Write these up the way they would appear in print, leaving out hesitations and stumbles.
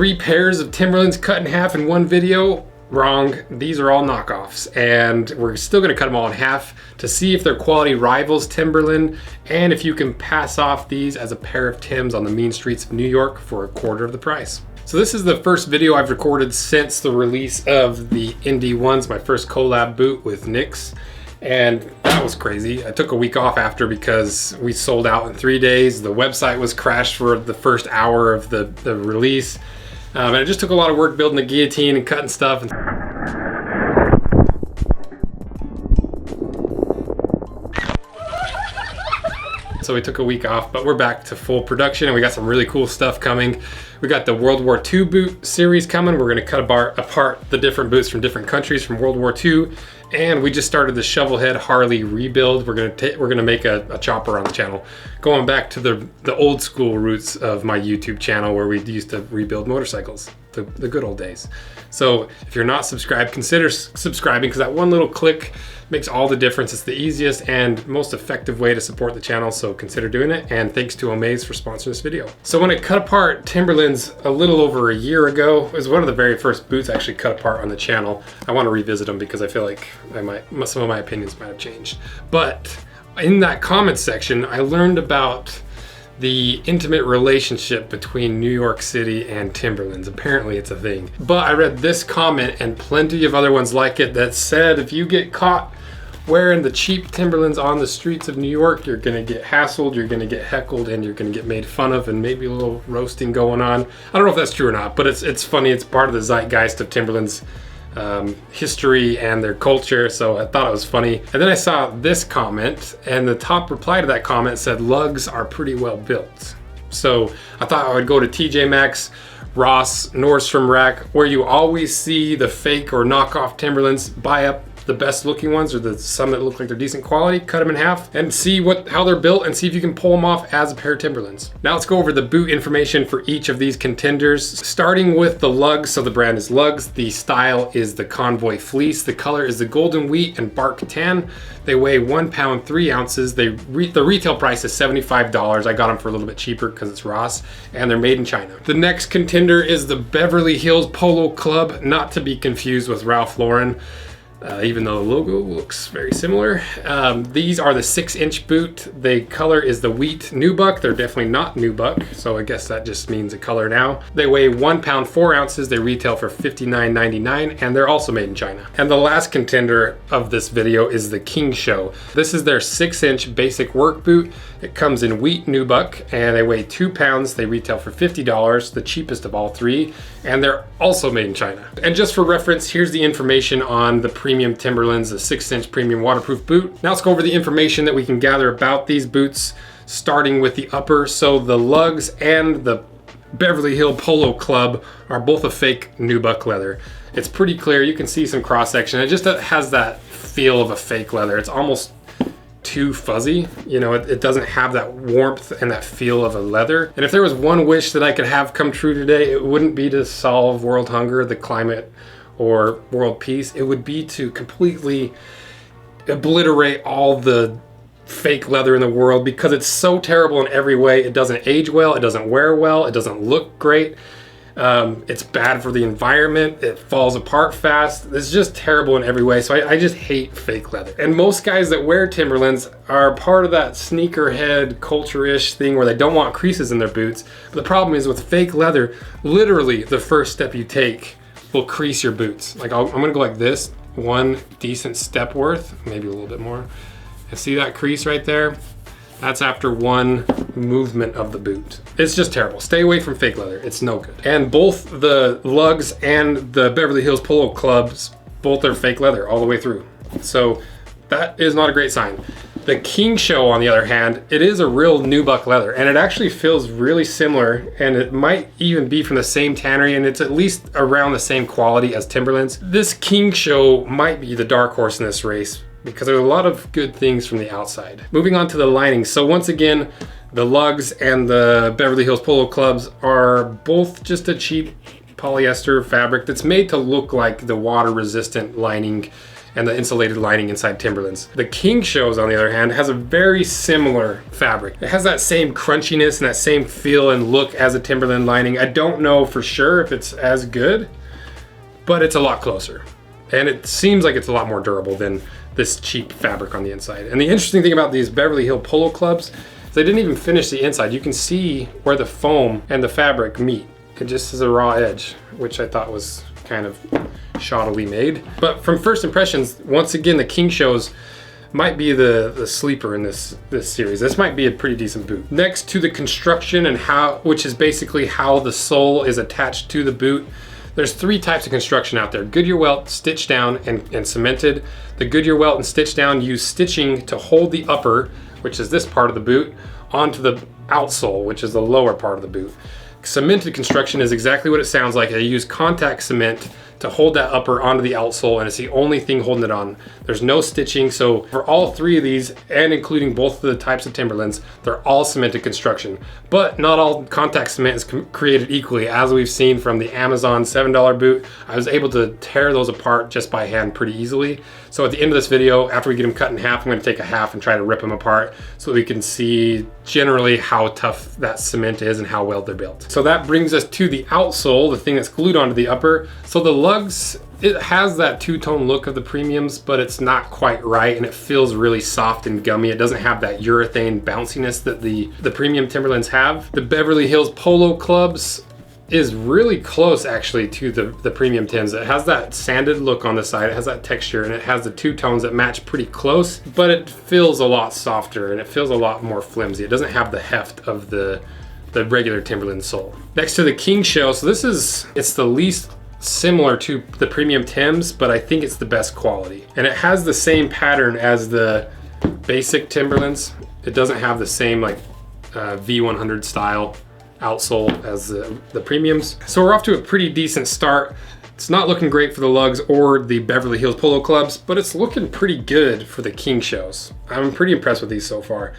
3 pairs of Timberlands cut in half in one video. Wrong. These are all knockoffs, and we're still going to cut them all in half to see if their quality rivals Timberland and if you can pass off these as a pair of Tims on the mean streets of New York for a quarter of the price. So this is the first video I've recorded since the release of the Indie Ones, my first collab boot with Nyx, and that was crazy. I took a week off after because we sold out in 3 days. The website was crashed for the first hour of the release. And it just took a lot of work building the guillotine and cutting stuff. So we took a week off, but we're back to full production and we got some really cool stuff coming. We got the World War II boot series coming. We're gonna cut apart the different boots from different countries from World War II. And we just started the Shovelhead Harley rebuild. We're gonna make a chopper on the channel, going back to the old school roots of my YouTube channel where we used to rebuild motorcycles, the good old days. So if you're not subscribed, consider subscribing, because that one little click makes all the difference. It's the easiest and most effective way to support the channel, so consider doing it. And thanks to Omaze for sponsoring this video. So when I cut apart Timberlands a little over a year ago, it was one of the very first boots I actually cut apart on the channel. I want to revisit them because I feel like some of my opinions might have changed. But in that comment section, I learned about the intimate relationship between New York City and Timberlands. Apparently it's a thing. But I read this comment and plenty of other ones like it that said if you get caught wearing the cheap Timberlands on the streets of New York, you're gonna get hassled, you're gonna get heckled, and you're gonna get made fun of, and maybe a little roasting going on. I don't know if that's true or not, but it's funny. It's part of the zeitgeist of Timberlands history and their culture, so I thought it was funny. And then I saw this comment, and the top reply to that comment said lugs are pretty well built. So I thought I would go to TJ Maxx, Ross, Nordstrom Rack, where you always see the fake or knockoff Timberlands. Buy up the best looking ones, or some that look like they're decent quality, cut them in half and see how they're built and see if you can pull them off as a pair of Timberlands. Now let's go over the boot information for each of these contenders, starting with the lugs. So the brand is Lugs, the style is the Convoy Fleece, the color is the Golden Wheat and Bark Tan. They weigh 1 pound 3 ounces. The retail price is $75. I got them for a little bit cheaper because it's Ross, and they're made in China. The next contender is the Beverly Hills Polo Club, not to be confused with Ralph Lauren. Even though the logo looks very similar. These are the 6-inch boot. The color is the Wheat Nubuck. They're definitely not Nubuck, so I guess that just means a color now. They weigh 1 pound 4 ounces. They retail for $59.99, and they're also made in China. And the last contender of this video is the King Show. This is their 6-inch basic work boot. It comes in Wheat Nubuck, and they weigh 2 pounds. They retail for $50, the cheapest of all three, and they're also made in China. And just for reference, here's the information on the premium Timberlands, the 6-inch premium waterproof boot. Now let's go over the information that we can gather about these boots, starting with the upper. So the Lugs and the Beverly Hills Polo Club are both a fake nubuck leather. It's pretty clear. You can see some cross section. It just has that feel of a fake leather. It's almost too fuzzy. You know, it doesn't have that warmth and that feel of a leather. And if there was one wish that I could have come true today, it wouldn't be to solve world hunger, the climate, or world peace. It would be to completely obliterate all the fake leather in the world, because it's so terrible in every way. It doesn't age well, it doesn't wear well, it doesn't look great. It's bad for the environment, it falls apart fast. It's just terrible in every way. So I just hate fake leather. And most guys that wear Timberlands are part of that sneakerhead culture-ish thing where they don't want creases in their boots. But the problem is with fake leather, literally the first step you take will crease your boots. Like I'm gonna go like this, one decent step worth, maybe a little bit more. And see that crease right there? That's after one movement of the boot. It's just terrible. Stay away from fake leather. It's no good. And both the Lugs and the Beverly Hills Polo Clubs, both are fake leather all the way through. So that is not a great sign. The King Show, on the other hand, it is a real nubuck leather, and it actually feels really similar, and it might even be from the same tannery, and it's at least around the same quality as Timberlands. This King Show might be the dark horse in this race, because there's a lot of good things from the outside. Moving on to the lining. So once again, the Lugs and the Beverly Hills Polo Clubs are both just a cheap polyester fabric that's made to look like the water resistant lining and the insulated lining inside Timberlands. The King Shows, on the other hand, has a very similar fabric. It has that same crunchiness and that same feel and look as a Timberland lining. I don't know for sure if it's as good, but it's a lot closer. And it seems like it's a lot more durable than this cheap fabric on the inside. And the interesting thing about these Beverly Hills Polo clubs is they didn't even finish the inside. You can see where the foam and the fabric meet. It just has a raw edge, which I thought was kind of shoddily made. But from first impressions, once again, the King Shows might be the sleeper in this series. This might be a pretty decent boot. Next to the construction and which is basically how the sole is attached to the boot. There's 3 types of construction out there: Goodyear welt, stitched down, and cemented. The Goodyear welt and stitched down use stitching to hold the upper, which is this part of the boot, onto the outsole, which is the lower part of the boot. Cemented construction is exactly what it sounds like. They use contact cement to hold that upper onto the outsole, and it's the only thing holding it on. There's no stitching. So for all 3 of these, and including both of the types of Timberlands, they're all cemented construction. But not all contact cement is created equally. As we've seen from the Amazon $7 boot, I was able to tear those apart just by hand pretty easily. So at the end of this video, after we get them cut in half, I'm going to take a half and try to rip them apart so we can see generally how tough that cement is and how well they're built. So that brings us to the outsole, the thing that's glued onto the upper. So the lugs, it has that two-tone look of the premiums, but it's not quite right, and it feels really soft and gummy. It doesn't have that urethane bounciness that the premium Timberlands have. The Beverly Hills Polo clubs is really close actually to the premium Tims. It has that sanded look on the side, it has that texture, and it has the 2 tones that match pretty close, but it feels a lot softer and it feels a lot more flimsy. It doesn't have the heft of the regular Timberland sole. Next to the King Show, so it's the least similar to the premium Tims, but I think it's the best quality. And it has the same pattern as the basic Timberlands. It doesn't have the same like V100 style outsole as the premiums. So we're off to a pretty decent start. It's not looking great for the lugs or the Beverly Hills Polo clubs, but it's looking pretty good for the King Shows. I'm pretty impressed with these so far.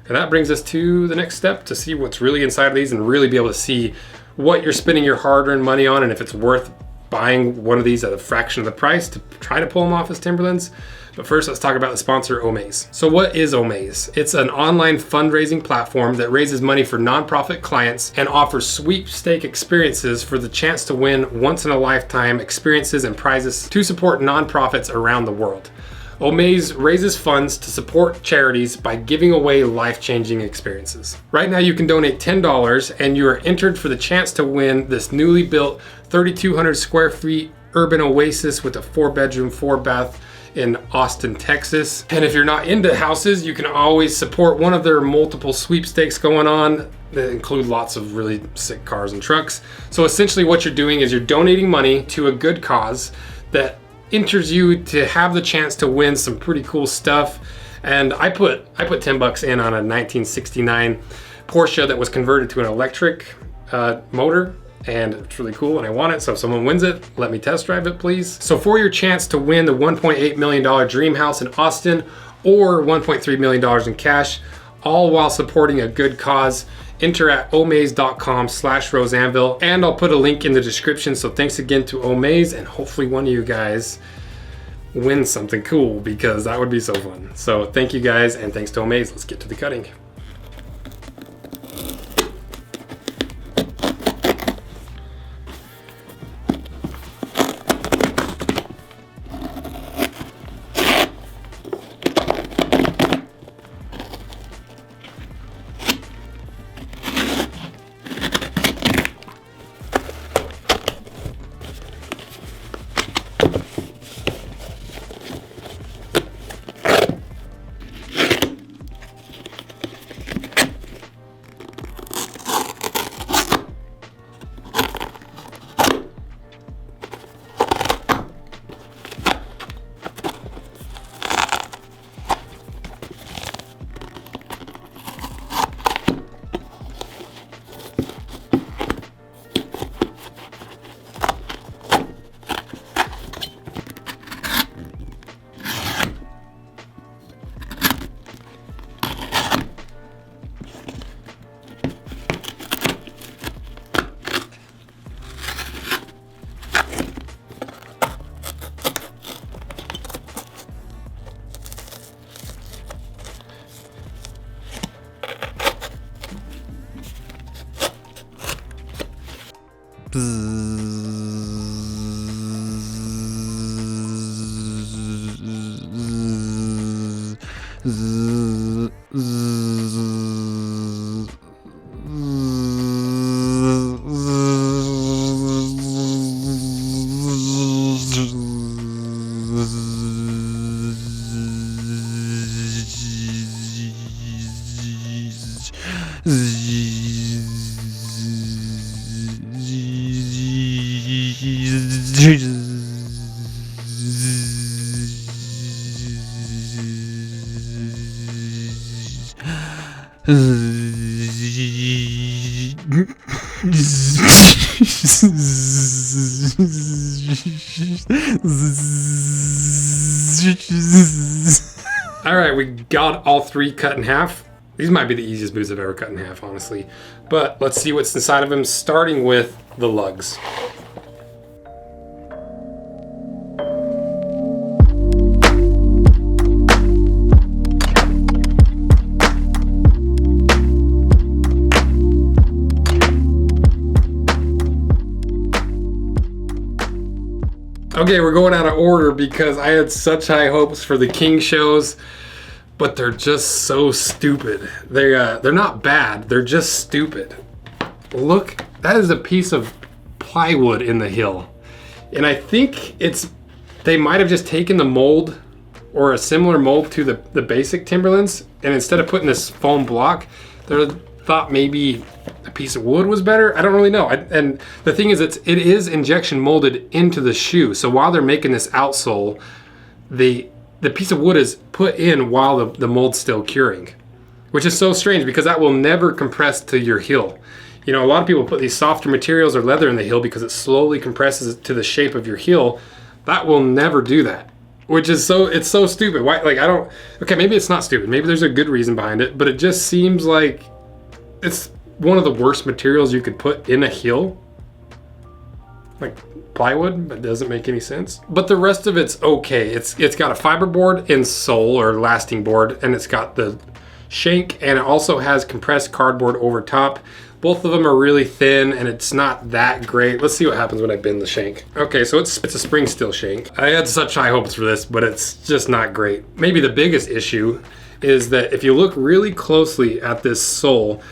And that brings us to the next step, to see what's really inside of these and really be able to see what you're spending your hard-earned money on, and if it's worth buying one of these at a fraction of the price to try to pull them off as Timberlands. But first, let's talk about the sponsor, Omaze. So what is Omaze? It's an online fundraising platform that raises money for nonprofit clients and offers sweepstake experiences for the chance to win once-in-a-lifetime experiences and prizes to support nonprofits around the world. Omaze raises funds to support charities by giving away life-changing experiences. Right now you can donate $10 and you are entered for the chance to win this newly built 3,200 square feet urban oasis with a 4-bedroom, 4-bath in Austin, Texas. And if you're not into houses, you can always support one of their multiple sweepstakes going on that include lots of really sick cars and trucks. So essentially what you're doing is you're donating money to a good cause that enters you to have the chance to win some pretty cool stuff. And I put $10 in on a 1969 Porsche that was converted to an electric motor, and it's really cool and I want it. So if someone wins it, let me test drive it, please. So for your chance to win the $1.8 million dream house in Austin or $1.3 million in cash, all while supporting a good cause, enter at omaze.com/roseanvil, and I'll put a link in the description. So thanks again to Omaze, and hopefully one of you guys wins something cool, because that would be so fun. So thank you guys, and thanks to Omaze. Let's get to the cutting. All right, we got all three cut in half. These might be the easiest boots I've ever cut in half, honestly. But let's see what's inside of them, starting with the lugs. Okay, we're going out of order because I had such high hopes for the King shows, but they're just so stupid. They're not bad, they're just stupid. Look, that is a piece of plywood in the heel. And I think they might have just taken the mold or a similar mold to the basic Timberlands, and instead of putting this foam block, they thought maybe a piece of wood was better. I don't really know. And the thing is, it is injection molded into the shoe. So while they're making this outsole, the piece of wood is put in while the mold's still curing, which is so strange because that will never compress to your heel. You know, a lot of people put these softer materials or leather in the heel because it slowly compresses to the shape of your heel. That will never do that, which is it's so stupid. Why? Like, okay, maybe it's not stupid. Maybe there's a good reason behind it, but it just seems like it's one of the worst materials you could put in a heel. Like plywood, that doesn't make any sense. But the rest of it's okay. It's got a fiberboard insole or lasting board, and it's got the shank, and it also has compressed cardboard over top. Both of them are really thin, and it's not that great. Let's see what happens when I bend the shank. Okay, so it's a spring steel shank. I had such high hopes for this, but it's just not great. Maybe the biggest issue is that if you look really closely at this sole,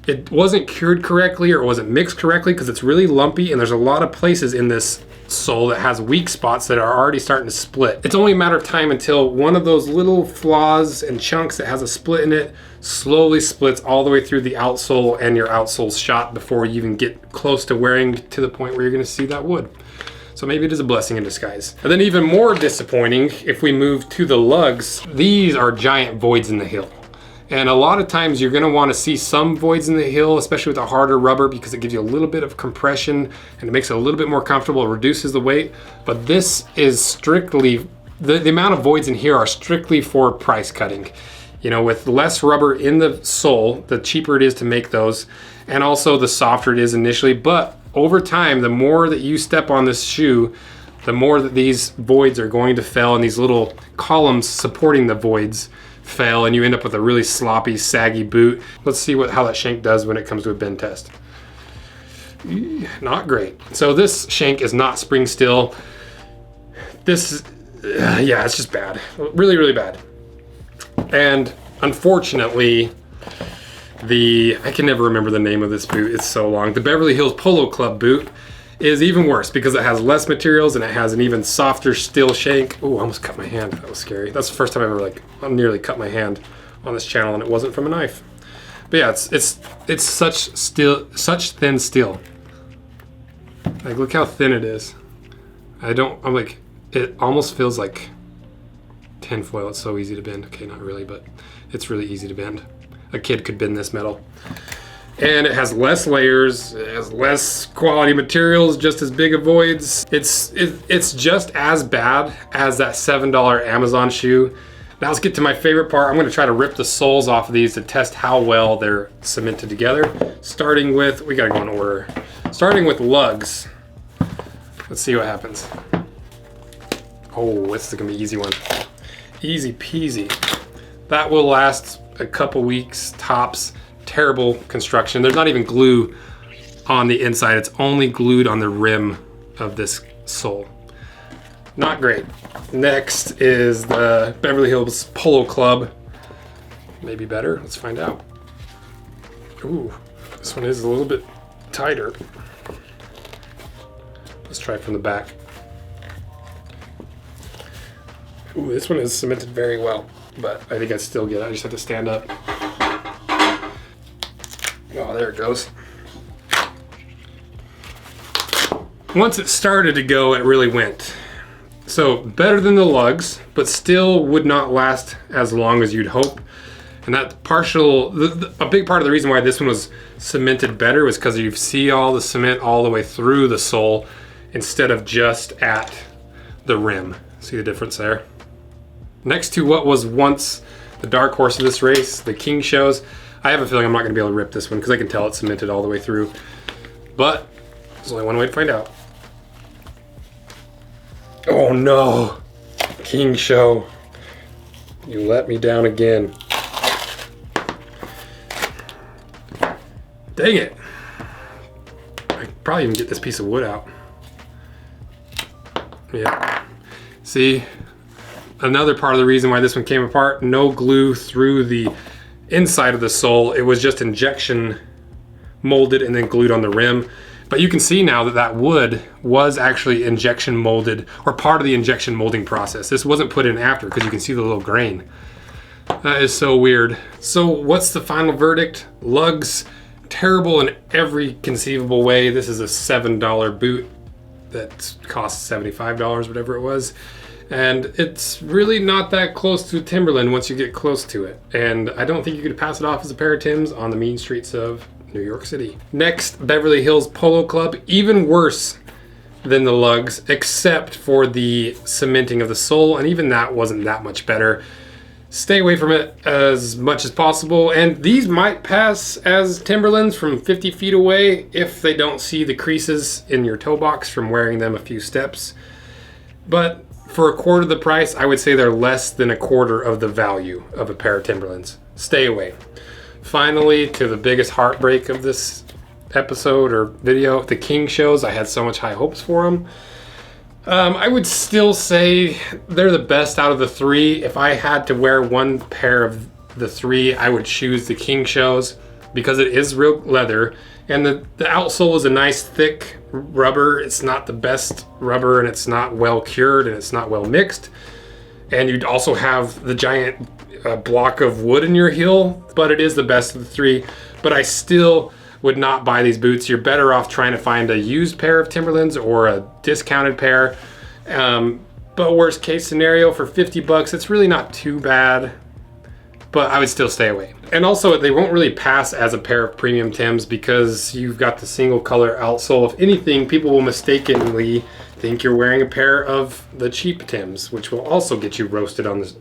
it wasn't cured correctly or it wasn't mixed correctly because it's really lumpy, and there's a lot of places in this sole that has weak spots that are already starting to split. It's only a matter of time until one of those little flaws and chunks that has a split in it slowly splits all the way through the outsole, and your outsole's shot before you even get close to wearing to the point where you're gonna see that wood. So maybe it is a blessing in disguise. And then even more disappointing, if we move to the lugs, these are giant voids in the heel. And a lot of times you're gonna wanna see some voids in the heel, especially with a harder rubber, because it gives you a little bit of compression and it makes it a little bit more comfortable, it reduces the weight. But this is strictly, the amount of voids in here are strictly for price cutting. You know, with less rubber in the sole, the cheaper it is to make those, and also the softer it is initially. But over time, the more that you step on this shoe, the more that these voids are going to fail, and these little columns supporting the voids fail, and you end up with a really sloppy, saggy boot. Let's see how that shank does when it comes to a bend test. Not great. So this shank is not spring steel. This, yeah, it's just bad. Really, really bad. And unfortunately, I can never remember the name of this boot, it's so long. The Beverly Hills Polo Club boot is even worse because it has less materials and it has an even softer steel shank. Oh, I almost cut my hand. That was scary. That's the first time I ever I nearly cut my hand on this channel, and it wasn't from a knife. But yeah, it's such thin steel. Like, look how thin it is. I'm like, it almost feels like tinfoil. It's so easy to bend. Okay, not really, but it's really easy to bend. A kid could bend this metal. And it has less layers, it has less quality materials, just as big of voids. It's just as bad as that $7 Amazon shoe. Now let's get to my favorite part. I'm gonna try to rip the soles off of these to test how well they're cemented together. Starting with, we gotta go in order. Starting with lugs. Let's see what happens. Oh, this is gonna be an easy one. Easy peasy. That will last a couple weeks tops. Terrible construction. There's not even glue on the inside. It's only glued on the rim of this sole. Not great. Next is the Beverly Hills Polo Club. Maybe better, let's find out. Ooh, this one is a little bit tighter. Let's try it from the back. Ooh, this one is cemented very well, but I think I still get it. I just have to stand up. Oh, there it goes. Once it started to go, it really went. So better than the lugs, but still would not last as long as you'd hope. And that a big part of the reason why this one was cemented better was because you see all the cement all the way through the sole instead of just at the rim. See the difference there? Next to what was once the dark horse of this race, the King shows. I have a feeling I'm not gonna be able to rip this one because I can tell it's cemented all the way through. But there's only one way to find out. Oh no, King show. You let me down again. Dang it. I could probably even get this piece of wood out. Yeah. See, another part of the reason why this one came apart, no glue through the inside of the sole. It was just injection molded and then glued on the rim. But you can see now that that wood was actually injection molded, or part of the injection molding process. This wasn't put in after because you can see the little grain. That is so weird. So what's the final verdict? Lugs, terrible in every conceivable way. This is a $7 boot that costs $75, whatever it was. And it's really not that close to Timberland once you get close to it. And I don't think you could pass it off as a pair of Timbs on the mean streets of New York City. Next, Beverly Hills Polo Club, even worse than the lugs, except for the cementing of the sole, and even that wasn't that much better. Stay away from it as much as possible, and these might pass as Timberlands from 50 feet away if they don't see the creases in your toe box from wearing them a few steps. But for a quarter of the price, I would say they're less than a quarter of the value of a pair of Timberlands. Stay away. Finally, to the biggest heartbreak of this episode or video, the King shows. I had so much high hopes for them. I would still say they're the best out of the three. If I had to wear one pair of the three, I would choose the King shows because it is real leather, and the outsole is a nice thick rubber. It's not the best rubber, and it's not well cured, and it's not well mixed. And you'd also have the giant block of wood in your heel, but it is the best of the three. But I still would not buy these boots. You're better off trying to find a used pair of Timberlands or a discounted pair. But worst case scenario, for 50 bucks, it's really not too bad, but I would still stay away. And also, they won't really pass as a pair of premium Timbs because you've got the single color outsole. If anything, people will mistakenly think you're wearing a pair of the cheap Timbs, which will also get you roasted on the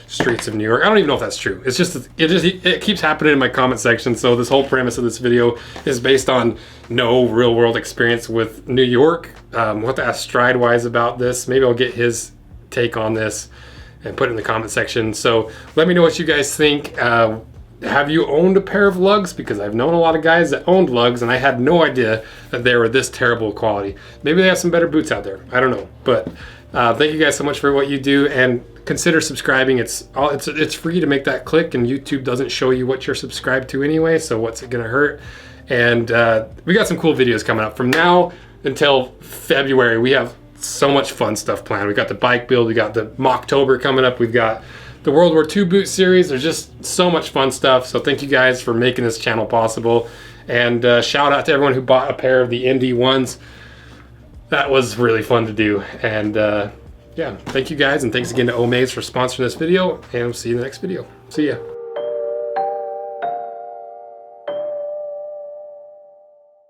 streets of New York. I don't even know if that's true. It keeps happening in my comment section. So this whole premise of this video is based on no real world experience with New York. We'll have to ask Stridewise about this. Maybe I'll get his take on this and put it in the comment section. So let me know what you guys think. Have you owned a pair of lugs? Because I've known a lot of guys that owned lugs and I had no idea that they were this terrible quality. Maybe they have some better boots out there. I don't know. But thank you guys so much for what you do, and consider subscribing. It's free to make that click, and YouTube doesn't show you what you're subscribed to anyway, so what's it gonna hurt? And we got some cool videos coming up. From now until February, we have so much fun stuff planned. We got the bike build, we got the Mocktober coming up, we've got the World War II boot series. There's just so much fun stuff. So thank you guys for making this channel possible. And shout out to everyone who bought a pair of the ND1s. That was really fun to do. And yeah, thank you guys. And thanks again to Omaze for sponsoring this video. And we'll see you in the next video. See ya.